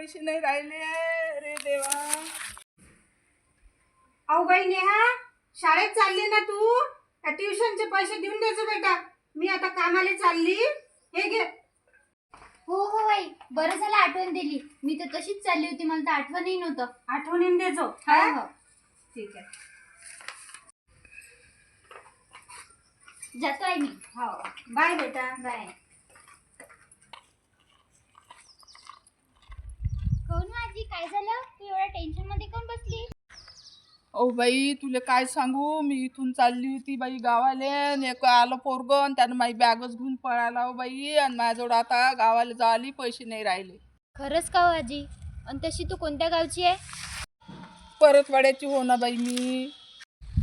पैसे नाही राहिले रे देवा. अहो बाई नेहा, शाळेत चालली ना तू? ट्युशनचे पैसे देऊन द्यायचे बेटा. मी आता कामाला चालली. हे घे. हो हो आई, बरं झालं आठवण दिली. मी तर तशीच चालली होती, मला तर आठवणही नव्हतं. आठवणीन देजो. हो हो, ठीक आहे. जातो आहे मी. हो, बाय बेटा. बाय. कोण आजी, काय झालं? तू एवढ्या टेन्शन मध्ये कोण बसली? ओ बाई तुला काय सांगू, मी इथून चालली होती बाई गावाले आणि एक आलं पोरगं आणि त्यानं माझी बॅगच घेऊन पळाला हो बाई. आणि माझ्याजवळ आता गावाला जायला पैसे नाही राहिले. खरंच का हो आजी? आणि तशी तू कोणत्या गावची आहे? परतवाड्याची हो ना बाई मी.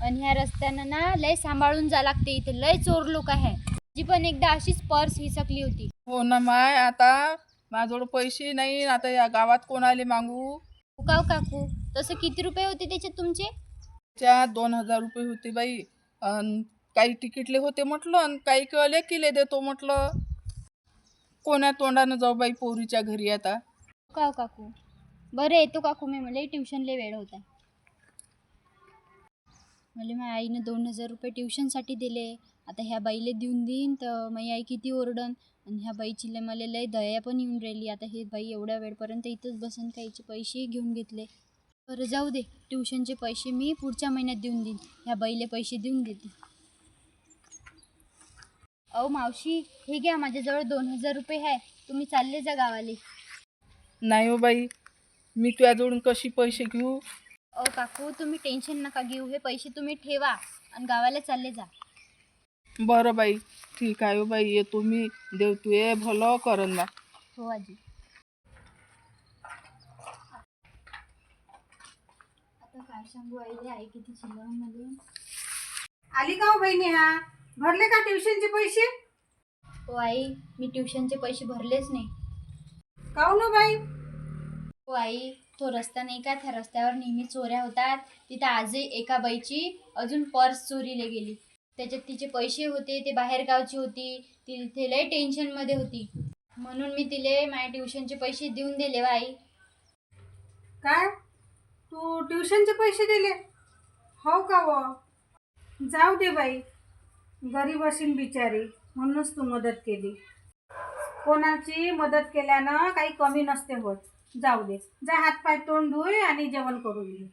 आणि ह्या रस्त्यानं ना लय सांभाळून जा लागते, इथे लय चोर लोक आहे. जी पण एकदा अशीच पर्स हिसकली होती. हो ना माय, आता माझ्याजवळ पैसे नाही. आता या गावात कोणाले मागू? काव काकू, तसं किती रुपये होते त्याच्यात तुमचे? त्यात 2000 रुपये होते बाई. अन काही तिकीटले होते म्हटलं आणि काही कळले किले देतो म्हटलं. कोण्या तोंडानं जाऊ बाई पोरीच्या घरी आता. काव काकू, बरं येतो काकू मी. मला ट्युशनला वेळ होता. मला माझ्या आईनं 2000 रुपये ट्युशनसाठी दिले. आता ह्या बाईला देऊन देईन तर माझी आई किती ओरडन. आणि ह्या बाईची मला लय दया पण येऊन राहिली. आता हे बाई एवढ्या वेळपर्यंत इथंच बसन, काहीचे पैसेही घेऊन घेतले. बरं जाऊ दे, ट्युशनचे पैसे मी पुढच्या महिन्यात देऊन देईन. ह्या बाईले पैसे देऊन देते. अहो मावशी, हे घ्या, माझ्याजवळ 2000 रुपये आहे. तुम्ही चालले जा गावाले. नाही हो बाई, मी तुझ्याजवळून कशी पैसे घेऊ? अहो काकू, तुम्ही टेन्शन नका घेऊ. हे पैसे तुम्ही ठेवा आणि गावाला चालले जा. बरं बाई, ठीक आहे हो बाई, येतो मी. देव तू ये भलं करन ना. हो आजी. आता काय सांगू आईले, आई किती चिल्लामध्ये. आली का हो बाई नेहा? भरले का ट्युशनचे पैसे? हो आई, मी ट्युशनचे पैसे भरलेच नाही. काहून हो बाई? हो आई, तो रस्ता नाही का, त्या रस्त्यावर नेहमी चोऱ्या होतात. तिथं आजही एका बाईची अजून पर्स चोरीला गेली. त्याच्यात तिचे पैसे होते, ते बाहेर गावची होती. ती तिथे लय टेन्शनमध्ये होती. म्हणून मी तिले माझ्या ट्युशनचे पैसे देऊन दिले वा आई. काय? तू ट्युशनचे पैसे दिले? हो का हो? जाऊ दे बाई, गरीब अशीन बिचारी, म्हणूनच तू मदत केली. कोणाची मदत केल्यानं काही कमी नसते होत. जाऊ दे, जा हातपाय तोंड धुय आणि जेवण करून घे.